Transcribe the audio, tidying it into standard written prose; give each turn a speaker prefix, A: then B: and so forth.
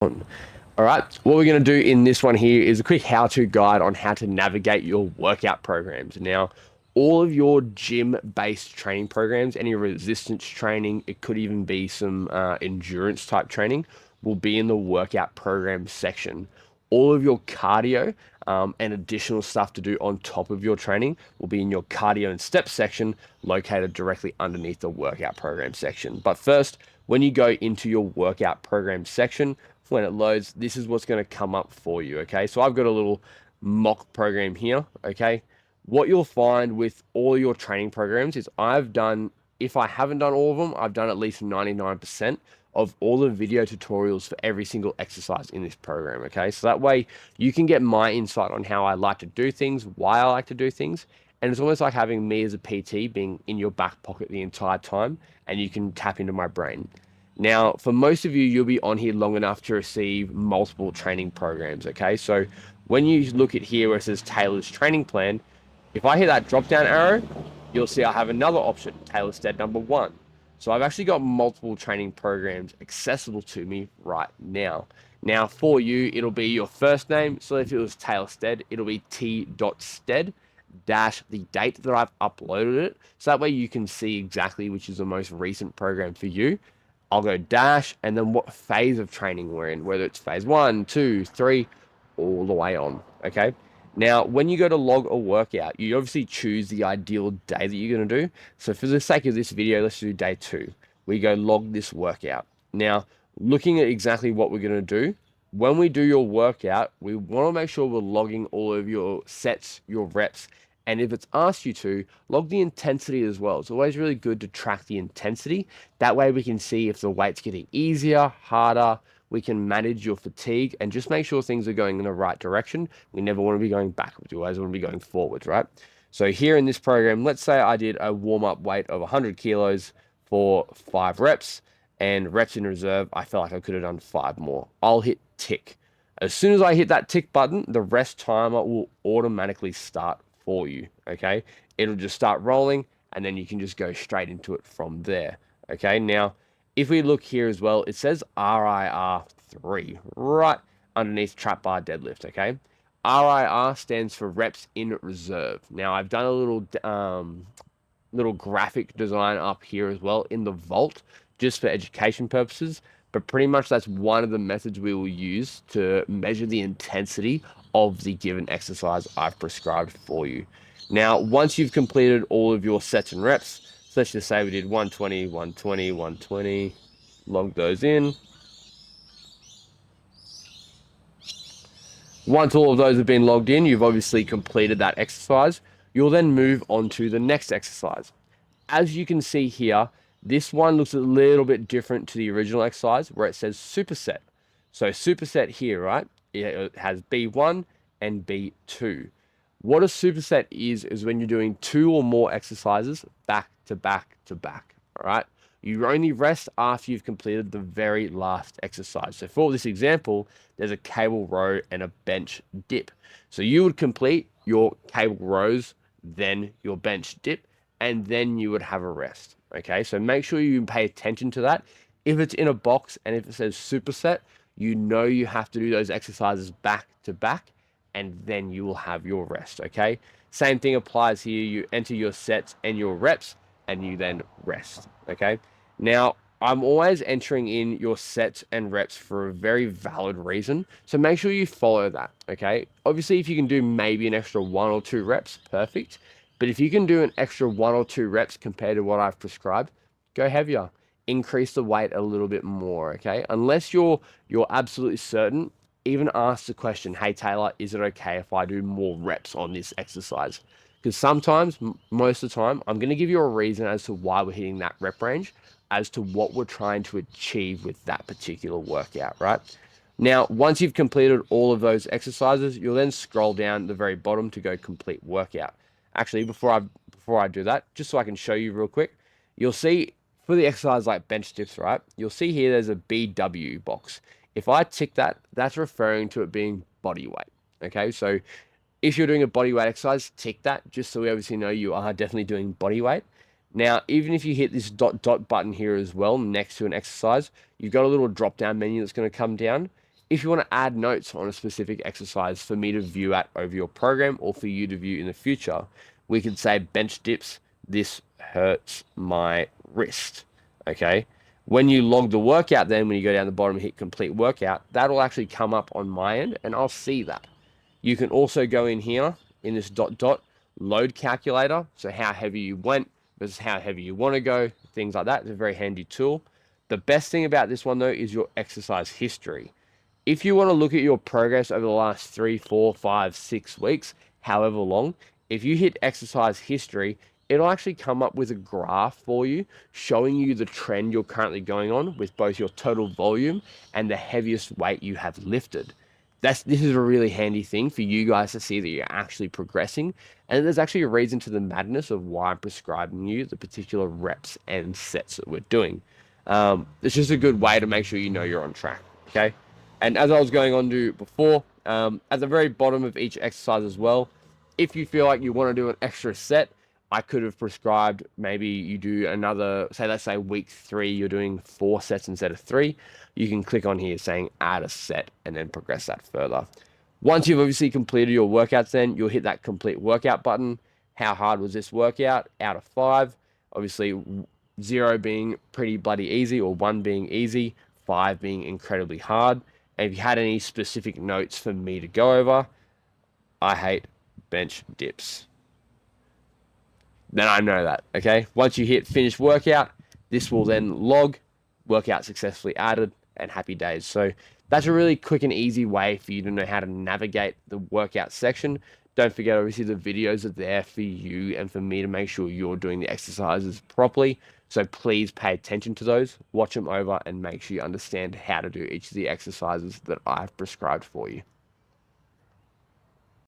A: All right, what we're going to do in this one here is a quick how-to guide on how to navigate your workout programs. Now, all of your gym-based training programs, any resistance training, it could even be some endurance type training, will be in the workout program section. All of your cardio and additional stuff to do on top of your training will be in your cardio and step section, located directly underneath the workout program section. But first, when you go into your workout program section, when it loads, this is what's going to come up for you. Okay, so I've got a little mock program here. Okay, what you'll find with all your training programs is if I haven't done all of them, I've done at least 99% of all the video tutorials for every single exercise in this program. Okay, so that way you can get my insight on how I like to do things, why I like to do things. And it's almost like having me as a PT being in your back pocket the entire time, and you can tap into my brain. Now, for most of you, you'll be on here long enough to receive multiple training programs, okay? So when you look at here where it says Taylor's training plan, if I hit that drop down arrow, you'll see I have another option, Taylor Stead number 1. So I've actually got multiple training programs accessible to me right now. Now for you, it'll be your first name. So if it was Taylor Stead, it'll be t.stead dash the date that I've uploaded it. So that way you can see exactly which is the most recent program for you. I'll go dash and then what phase of training we're in, whether it's phase 1, 2, 3, all the way on. Okay. Now, when you go to log a workout, you obviously choose the ideal day that you're going to do. So for the sake of this video, let's do day 2. We go log this workout. Now, looking at exactly what we're going to do, when we do your workout, we want to make sure we're logging all of your sets, your reps, and if it's asked you to, log the intensity as well. It's always really good to track the intensity. That way we can see if the weight's getting easier, harder. We can manage your fatigue and just make sure things are going in the right direction. We never want to be going backwards. We always want to be going forwards, right? So here in this program, let's say I did a warm-up weight of 100 kilos for 5 reps, and reps in reserve, I felt like I could have done 5 more. I'll hit tick. As soon as I hit that tick button, the rest timer will automatically start for you. Okay, it'll just start rolling and then you can just go straight into it from there. Okay, now if we look here as well, it says RIR3 right underneath trap bar deadlift. Okay, RIR stands for reps in reserve. Now I've done a little graphic design up here as well in the vault just for education purposes, but pretty much that's one of the methods we will use to measure the intensity of the given exercise I've prescribed for you. Now, once you've completed all of your sets and reps, so let's just say we did 120, 120, 120, log those in. Once all of those have been logged in, you've obviously completed that exercise. You'll then move on to the next exercise. As you can see here, this one looks a little bit different to the original exercise where it says superset. So superset here, right? It has B1 and B2. What a superset is when you're doing 2 or more exercises back to back to back. All right. You only rest after you've completed the very last exercise. So for this example, there's a cable row and a bench dip. So you would complete your cable rows, then your bench dip, and then you would have a rest. Okay, so make sure you pay attention to that. If it's in a box and if it says superset, you know you have to do those exercises back to back, and then you will have your rest. Okay, same thing applies here. You enter your sets and your reps, and you then rest. Okay, now I'm always entering in your sets and reps for a very valid reason. So make sure you follow that. Okay, obviously, if you can do maybe an extra 1 or 2 reps, perfect. But if you can do an extra 1 or 2 reps compared to what I've prescribed, go heavier. Increase the weight a little bit more, okay? Unless you're absolutely certain, even ask the question, hey Taylor, is it okay if I do more reps on this exercise? Because sometimes, most of the time, I'm going to give you a reason as to why we're hitting that rep range, as to what we're trying to achieve with that particular workout, right? Now, once you've completed all of those exercises, you'll then scroll down the very bottom to go complete workout. Actually, before I do that, just so I can show you real quick, you'll see for the exercise like bench dips, right? You'll see here there's a BW box. If I tick that, that's referring to it being body weight. Okay, so if you're doing a body weight exercise, tick that just so we obviously know you are definitely doing body weight. Now, even if you hit this dot button here as well next to an exercise, you've got a little drop down menu that's going to come down. If you want to add notes on a specific exercise for me to view at over your program or for you to view in the future, we could say bench dips, this hurts my wrist. Okay. When you log the workout, then when you go down the bottom and hit complete workout, that'll actually come up on my end and I'll see that. You can also go in here in this load calculator. So how heavy you went versus how heavy you want to go, things like that. It's a very handy tool. The best thing about this one though is your exercise history. If you want to look at your progress over the last 3, 4, 5, 6 weeks, however long, if you hit exercise history, it'll actually come up with a graph for you showing you the trend you're currently going on with both your total volume and the heaviest weight you have lifted. This is a really handy thing for you guys to see that you're actually progressing. And there's actually a reason to the madness of why I'm prescribing you the particular reps and sets that we're doing. It's just a good way to make sure you know you're on track. Okay. And as I was going on to before, at the very bottom of each exercise as well, if you feel like you want to do an extra set, I could have prescribed maybe you do another, say, let's say week 3, you're doing 4 sets instead of 3. You can click on here saying add a set and then progress that further. Once you've obviously completed your workouts, then you'll hit that complete workout button. How hard was this workout? Out of 5. Obviously, 0 being pretty bloody easy or 1 being easy, 5 being incredibly hard. And if you had any specific notes for me to go over, I hate bench dips. Then I know that, okay? Once you hit finish workout, this will then log, workout successfully added, and happy days. So that's a really quick and easy way for you to know how to navigate the workout section. Don't forget, obviously, the videos are there for you and for me to make sure you're doing the exercises properly. So please pay attention to those, watch them over, and make sure you understand how to do each of the exercises that I've prescribed for you.